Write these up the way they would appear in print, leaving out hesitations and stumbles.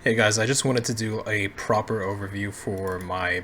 Hey guys, I just wanted to do a proper overview for my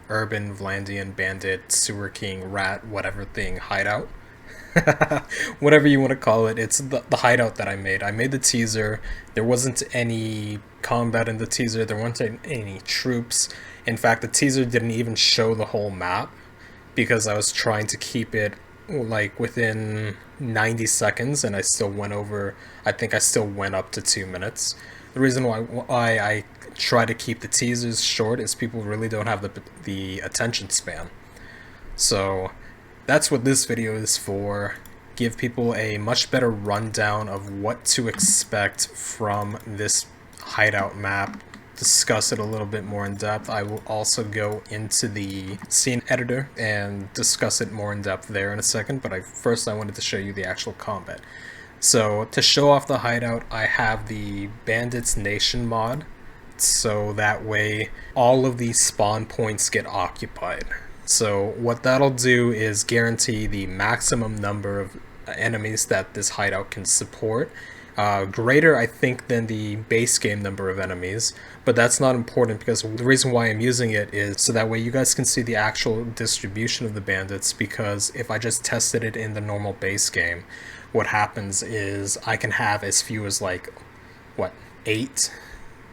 urban Vlandian bandit sewer king rat whatever thing hideout. Whatever you want to call it, it's the hideout that I made. I made the teaser. There wasn't any combat in the teaser, there weren't any troops. In fact, the teaser didn't even show the whole map because I was trying to keep it like within 90 seconds and I think I still went up to 2 minutes. The reason why I try to keep the teasers short is people really don't have the attention span. So that's what this video is for. Give people a much better rundown of what to expect from this hideout map. Discuss it a little bit more in depth. I will also go into the scene editor and discuss it more in depth there in a second, but first I wanted to show you the actual combat. So to show off the hideout, I have the Bandits Nation mod, so that way all of these spawn points get occupied. So what that'll do is guarantee the maximum number of enemies that this hideout can support. Greater, I think, than the base game number of enemies, but that's not important because the reason why I'm using it is so that way you guys can see the actual distribution of the bandits, because if I just tested it in the normal base game, what happens is I can have as few as like, what, 8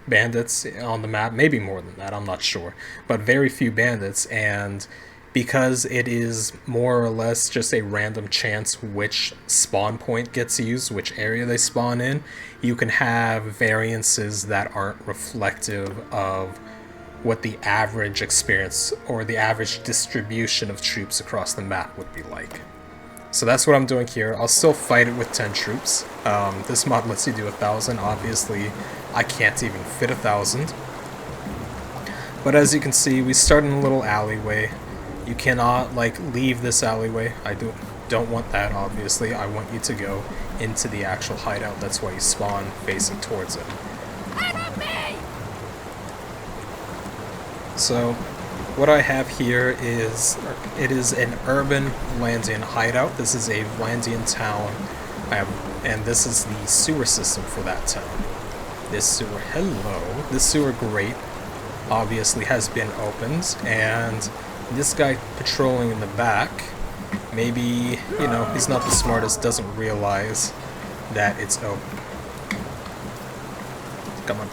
bandits on the map, maybe more than that, I'm not sure, but very few bandits, and because it is more or less just a random chance which spawn point gets used, which area they spawn in, you can have variances that aren't reflective of what the average experience or the average distribution of troops across the map would be like. So that's what I'm doing here. I'll still fight it with 10 troops. This mod lets you do 1,000. Obviously, I can't even fit 1,000. But as you can see, we start in a little alleyway. You cannot like leave this alleyway. I don't want that, obviously. I want you to go into the actual hideout. That's why you spawn facing towards it. So what I have here is, it is an urban Vlandian hideout. This is a Vlandian town, and this is the sewer system for that town. This sewer grate obviously has been opened, and this guy patrolling in the back, maybe, you know, he's not the smartest, doesn't realize that it's open. Come on.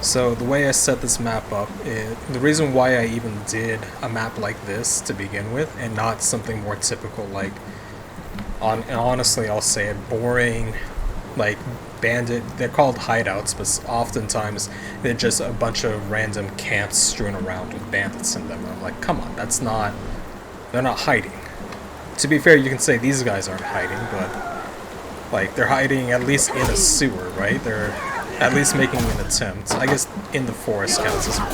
So the way I set this map up, the reason why I even did a map like this to begin with, and not something more typical like, and honestly I'll say it, boring, like bandit, they're called hideouts, but oftentimes they're just a bunch of random camps strewn around with bandits in them. And I'm like, come on, they're not hiding. To be fair, you can say these guys aren't hiding, but like they're hiding at least in a sewer, right? They're at least making an attempt. I guess in the forest counts as well.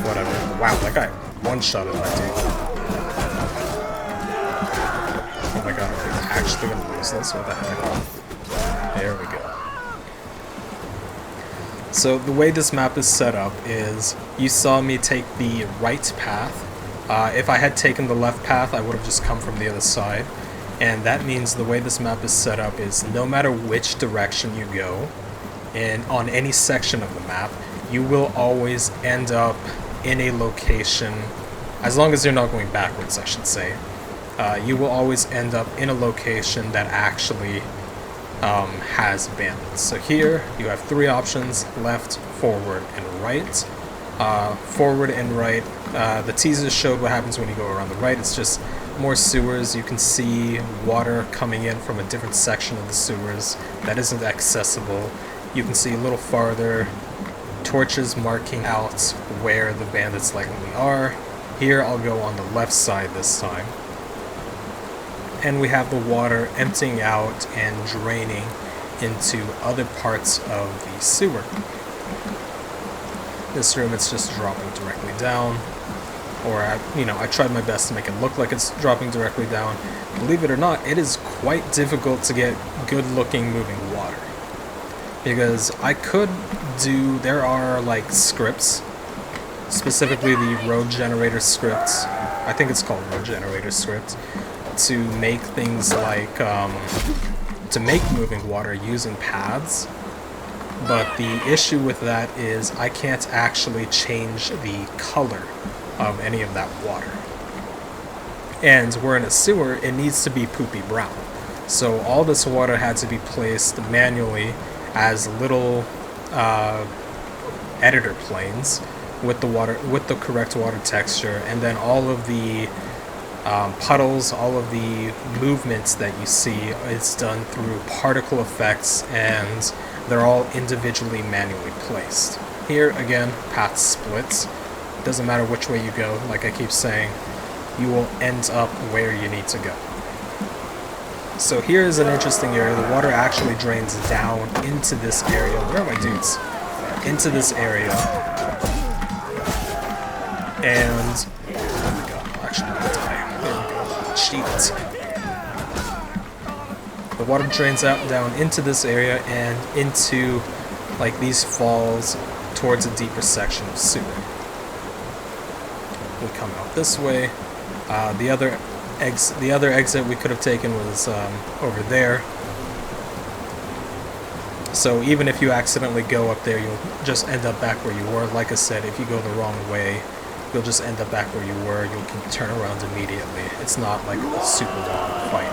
Whatever. Wow, that guy one-shotted my dude. Oh my god, are we actually gonna lose this? What the heck? There we go. So the way this map is set up is, you saw me take the right path. If I had taken the left path, I would have just come from the other side. And that means the way this map is set up is, no matter which direction you go, and on any section of the map, you will always end up in a location, as long as you're not going backwards, I should say, you will always end up in a location that actually has bandits. So here you have 3 options: left, forward, and right. Forward and right, the teaser showed what happens when you go around the right. It's just more sewers. You can see water coming in from a different section of the sewers that isn't accessible. You can see a little farther torches marking out where the bandits likely are. Here I'll go on the left side this time. And we have the water emptying out and draining into other parts of the sewer. This room, it's just dropping directly down, or I tried my best to make it look like it's dropping directly down. Believe it or not, it is quite difficult to get good looking moving water, because there are like scripts, specifically the road generator scripts, I think it's called road generator script, to make things like, to make moving water using paths. But the issue with that is I can't actually change the color of any of that water. And we're in a sewer, it needs to be poopy brown. So all this water had to be placed manually as little editor planes with the correct water texture, and then all of the puddles, all of the movements that you see is done through particle effects, and they're all individually manually placed. Here again, path splits. Doesn't matter which way you go, like I keep saying, you will end up where you need to go. So here is an interesting area. The water actually drains down into this area. Where are my dudes? Into this area. And oh my god, I'll actually die. There we go. Cheat. The water drains out down into this area and into like these falls towards a deeper section of sewer. We come out this way. The other exit we could have taken was over there. So even if you accidentally go up there, you'll just end up back where you were. Like I said, if you go the wrong way, you'll just end up back where you were. You can turn around immediately. It's not like a super long fight.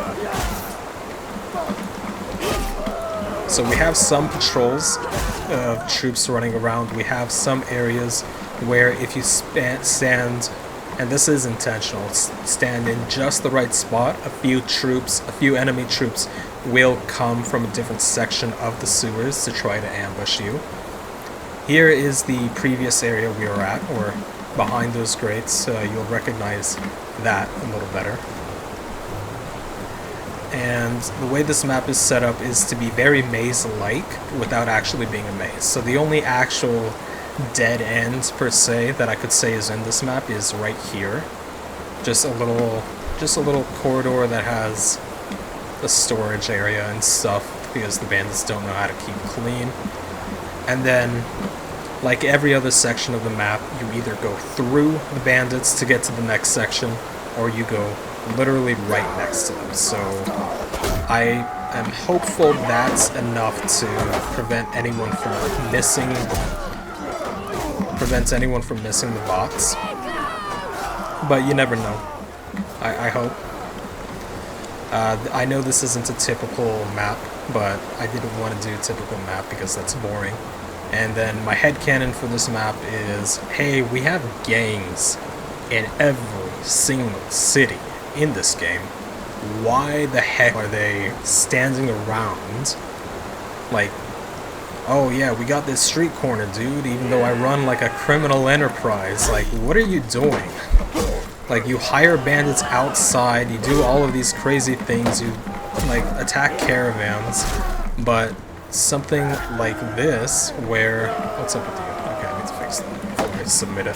So we have some patrols of troops running around. We have some areas where if you stand, and this is intentional, stand in just the right spot, a few enemy troops will come from a different section of the sewers to try to ambush you. Here is the previous area we were at, or behind those grates. You'll recognize that a little better. And the way this map is set up is to be very maze-like without actually being a maze. So the only actual dead end per se that I could say is in this map is right here. Just a little corridor that has a storage area and stuff because the bandits don't know how to keep clean. And then, like every other section of the map, you either go through the bandits to get to the next section, or you go literally right next to them. So I am hopeful that's enough to prevent anyone from missing the bots. But you never know. I hope. I know this isn't a typical map, but I didn't want to do a typical map because that's boring. And then my headcanon for this map is, hey, we have gangs in every single city in this game. Why the heck are they standing around like, oh yeah, we got this street corner, dude, even though I run like a criminal enterprise? Like, what are you doing? Like, you hire bandits outside, you do all of these crazy things, you like attack caravans, but something like this where, what's up with you? Okay, I need to fix that before I submit it.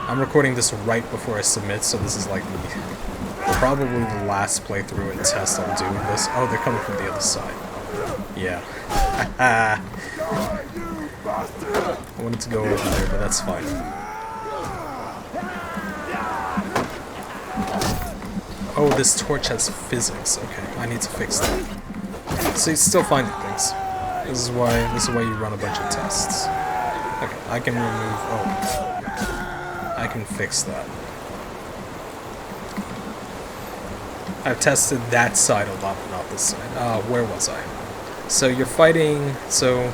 I'm recording this right before I submit, so this is like probably the last playthrough and test I'm doing this. Oh, they're coming from the other side. Yeah. I wanted to go over there, but that's fine. Oh, this torch has physics. Okay, I need to fix that. So you're still finding things. This is why you run a bunch of tests. Okay, I can remove. Oh, I can fix that. I've tested that side a lot, but not this side. Where was I? So you're fighting. So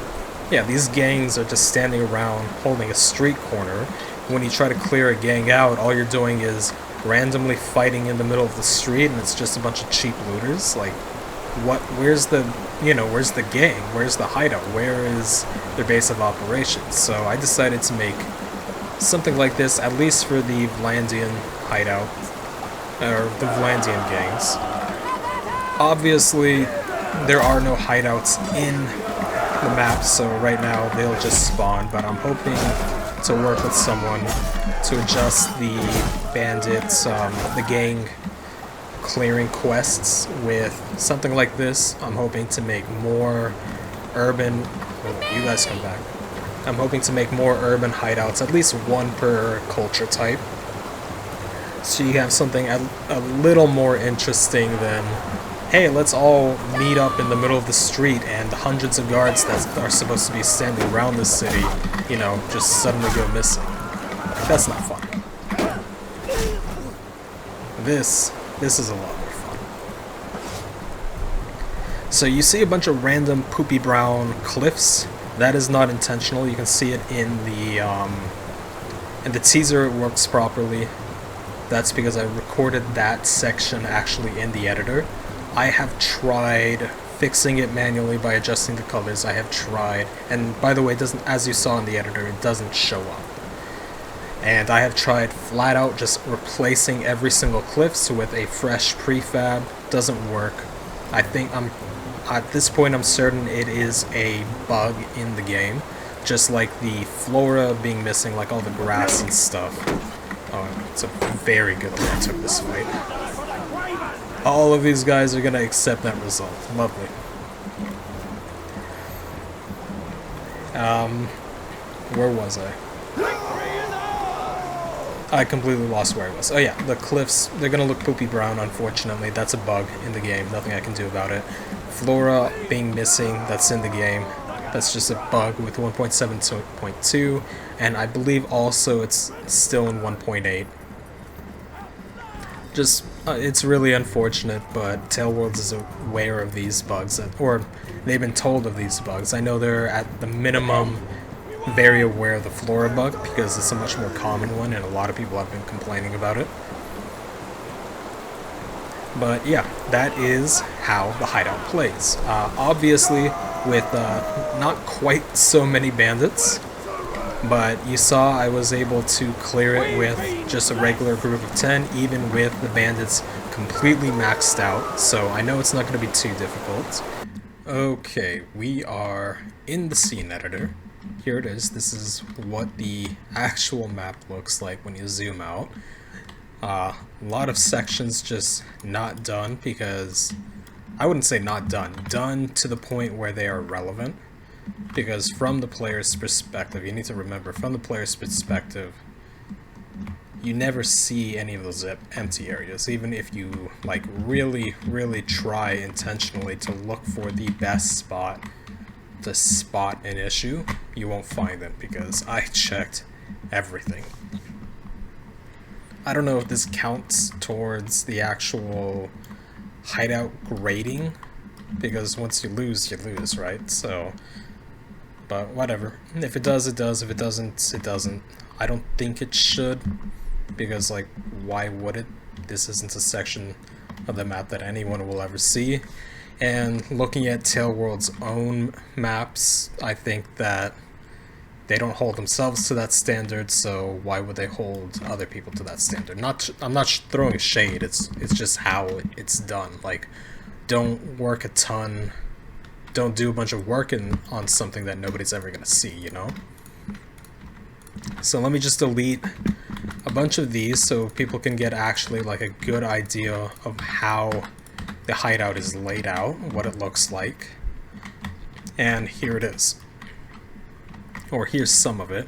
yeah, these gangs are just standing around holding a street corner. When you try to clear a gang out, all you're doing is randomly fighting in the middle of the street, and it's just a bunch of cheap looters. Like, what? Where's the gang? Where's the hideout? Where is their base of operations? So I decided to make something like this, at least for the Vlandian hideout, or the Vlandian gangs. Obviously, there are no hideouts in the map, so right now they'll just spawn, but I'm hoping to work with someone to adjust the bandits, the gang clearing quests with something like this. I'm hoping to make more urban... Oh, you guys come back. I'm hoping to make more urban hideouts, at least one per culture type. So you have something a little more interesting than, hey, let's all meet up in the middle of the street and hundreds of guards that are supposed to be standing around the city, you know, just suddenly go missing. That's not fun. This is a lot more fun. So you see a bunch of random poopy brown cliffs. That is not intentional. You can see it in the teaser. It works properly. That's because I recorded that section actually in the editor. I have tried fixing it manually by adjusting the colors. I have tried, and by the way, it doesn't, as you saw in the editor, it doesn't show up. And I have tried flat out just replacing every single cliffs with a fresh prefab. Doesn't work. I think at this point I'm certain it is a bug in the game, just like the flora being missing, like all the grass and stuff. Oh, it's a very good thing I took this fight. All of these guys are gonna accept that result. Lovely. Where was I? I completely lost where I was. Oh yeah, the cliffs, they're gonna look poopy brown, unfortunately. That's a bug in the game, nothing I can do about it. Flora being missing, that's in the game. That's just a bug with 1.7.2, and I believe also it's still in 1.8. Just, it's really unfortunate, but Tailworlds is aware of these bugs, or they've been told of these bugs. I know they're at the minimum very aware of the flora bug, because it's a much more common one, and a lot of people have been complaining about it. But yeah, that is how the hideout plays. Obviously, with not quite so many bandits, but you saw I was able to clear it with just a regular group of 10, even with the bandits completely maxed out, so I know it's not going to be too difficult. Okay, we are in the scene editor. Here it is. This is what the actual map looks like when you zoom out. A lot of sections just not done because, I wouldn't say not done, done to the point where they are relevant. Because from the player's perspective, you need to remember, from the player's perspective, you never see any of those empty areas. Even if you like really try intentionally to look for the best spot to spot an issue, you won't find it because I checked everything. I don't know if this counts towards the actual hideout grading, because once you lose, right? So, but whatever. If it does, it does. If it doesn't, it doesn't. I don't think it should, because, like, why would it? This isn't a section of the map that anyone will ever see. And looking at Tailworld's own maps, I think that they don't hold themselves to that standard, so why would they hold other people to that standard? I'm not throwing a shade, it's just how it's done. Like, don't work a ton, don't do a bunch of work on something that nobody's ever gonna see, you know? So let me just delete a bunch of these so people can get actually like a good idea of how the hideout is laid out, what it looks like. And here it is. Or here's some of it.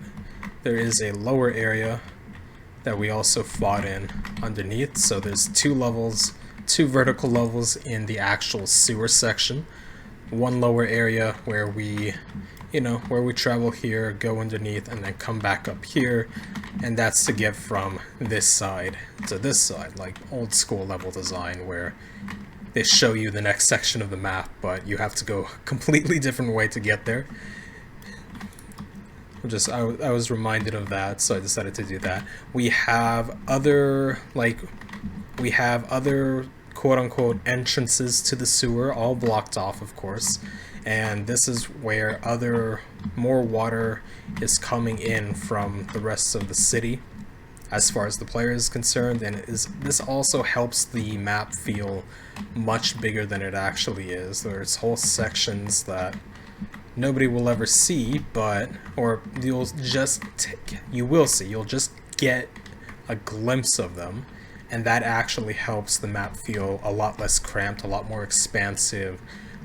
There is a lower area that we also fought in underneath. So there's two levels, two vertical levels in the actual sewer section. One lower area where we, you know, where we travel here, go underneath, and then come back up here. And that's to get from this side to this side, like old school level design where they show you the next section of the map, but you have to go a completely different way to get there. I was reminded of that, so I decided to do that. We have other quote-unquote entrances to the sewer, all blocked off, of course. And this is where more water is coming in from the rest of the city, as far as the player is concerned, and this also helps the map feel much bigger than it actually is. There's whole sections that nobody will ever see, you'll just get a glimpse of them, and that actually helps the map feel a lot less cramped, a lot more expansive,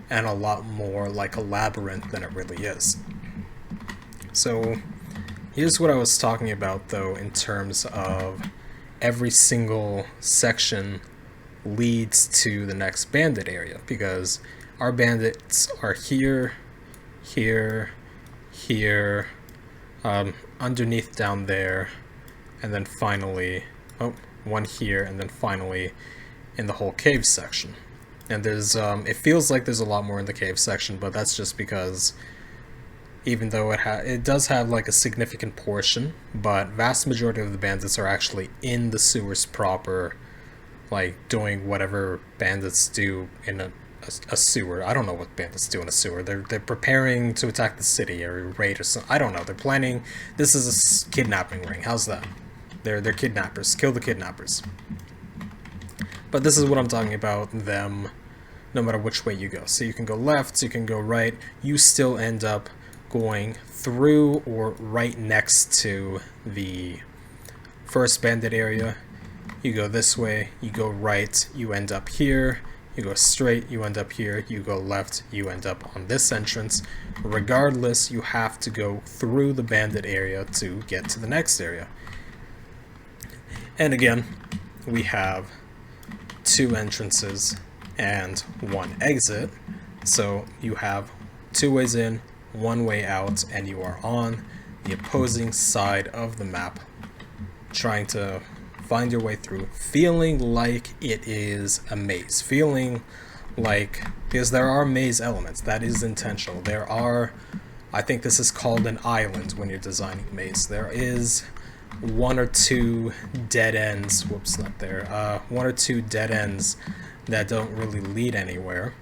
and a lot more like a labyrinth than it really is. So here's what I was talking about, though, in terms of every single section leads to the next bandit area, because our bandits are here, here, here, underneath down there, and then finally, oh, one here, and then finally in the whole cave section. And there's, it feels like there's a lot more in the cave section, but that's just because even though it does have like a significant portion, but vast majority of the bandits are actually in the sewers proper, like doing whatever bandits do in a sewer. I don't know what bandits do in a sewer. They're preparing to attack the city or raid or something. I don't know. They're planning. This is a kidnapping ring. How's that? They're kidnappers. Kill the kidnappers. But this is what I'm talking about. Them, no matter which way you go. So you can go left. You can go right. You still end up going through or right next to the first bandit area. You go this way, you go right, you end up here, you go straight, you end up here, you go left, you end up on this entrance. Regardless, you have to go through the bandit area to get to the next area. And again, we have 2 entrances and 1 exit, so you have 2 ways in, 1 way out, and you are on the opposing side of the map, trying to find your way through, feeling like it is a maze, feeling like, because there are maze elements, that is intentional. There are, I think this is called an island when you're designing a maze. There is 1 or 2 dead ends, whoops, not there, 1 or 2 dead ends that don't really lead anywhere.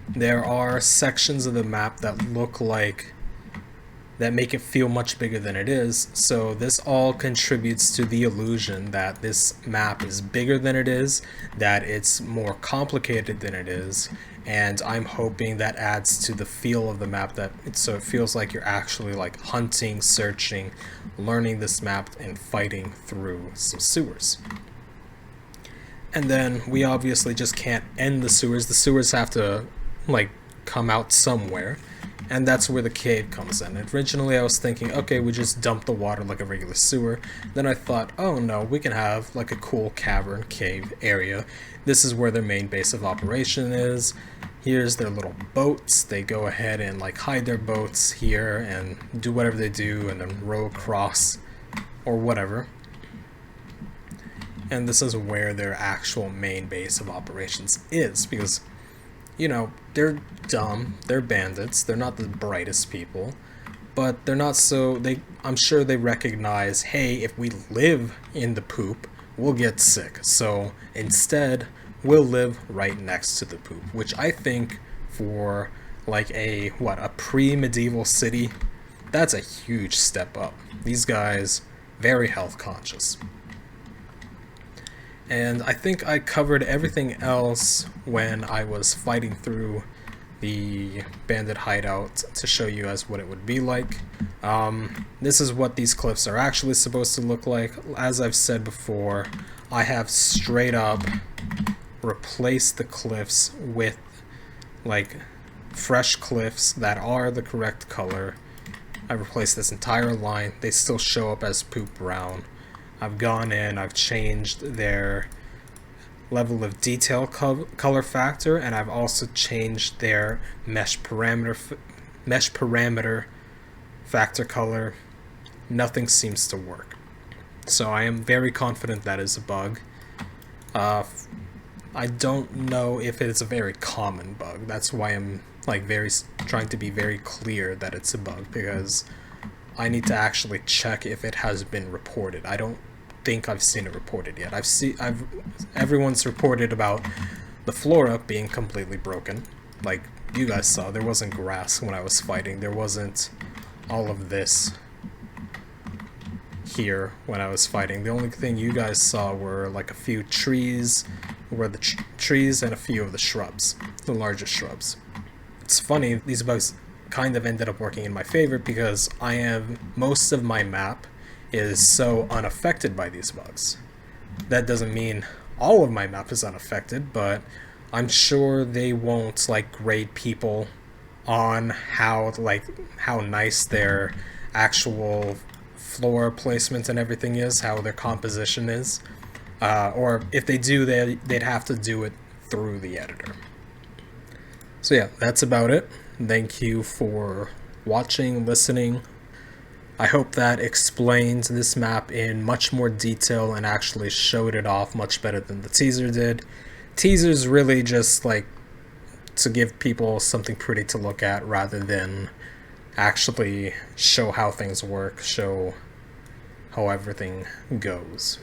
There are sections of the map that look like, that make it feel much bigger than it is, so this all contributes to the illusion that this map is bigger than it is, that it's more complicated than it is, and I'm hoping that adds to the feel of the map, so it feels like you're actually like hunting, searching, learning this map, and fighting through some sewers. And then we obviously just can't end the sewers. The sewers have to like come out somewhere, and that's where the cave comes in. Originally I was thinking, okay, we just dump the water like a regular sewer. Then I thought, oh no, we can have like a cool cavern cave area. This is where their main base of operation is. Here's their little boats. They go ahead and like hide their boats here and do whatever they do and then row across or whatever. And this is where their actual main base of operations is, because you know, they're dumb, they're bandits, they're not the brightest people, but they're not so, I'm sure they recognize, hey, if we live in the poop, we'll get sick, so instead, we'll live right next to the poop, which I think for like a pre-medieval city, that's a huge step up. These guys, very health conscious. And I think I covered everything else when I was fighting through the Bandit Hideout to show you guys what it would be like. This is what these cliffs are actually supposed to look like. As I've said before, I have straight up replaced the cliffs with like fresh cliffs that are the correct color. I've replaced this entire line. They still show up as poop brown. I've gone in, I've changed their level of detail color factor, and I've also changed their mesh parameter factor color. Nothing seems to work. So I am very confident that is a bug. I don't know if it is a very common bug. That's why I'm like trying to be very clear that it's a bug, because I need to actually check if it has been reported. I don't think I've seen it reported yet. Everyone's reported about the flora being completely broken. Like you guys saw, there wasn't grass when I was fighting. There wasn't all of this here when I was fighting. The only thing you guys saw were like a few trees, trees and a few of the shrubs, the larger shrubs. It's funny, these bugs kind of ended up working in my favor because most of my map is so unaffected by these bugs. That doesn't mean all of my map is unaffected, but I'm sure they won't like grade people on how nice their actual floor placement and everything is, how their composition is. Or if they do, they'd have to do it through the editor. So yeah, that's about it. Thank you for watching, listening. I hope that explained this map in much more detail and actually showed it off much better than the teaser did. Teaser's really just like to give people something pretty to look at rather than actually show how things work, show how everything goes.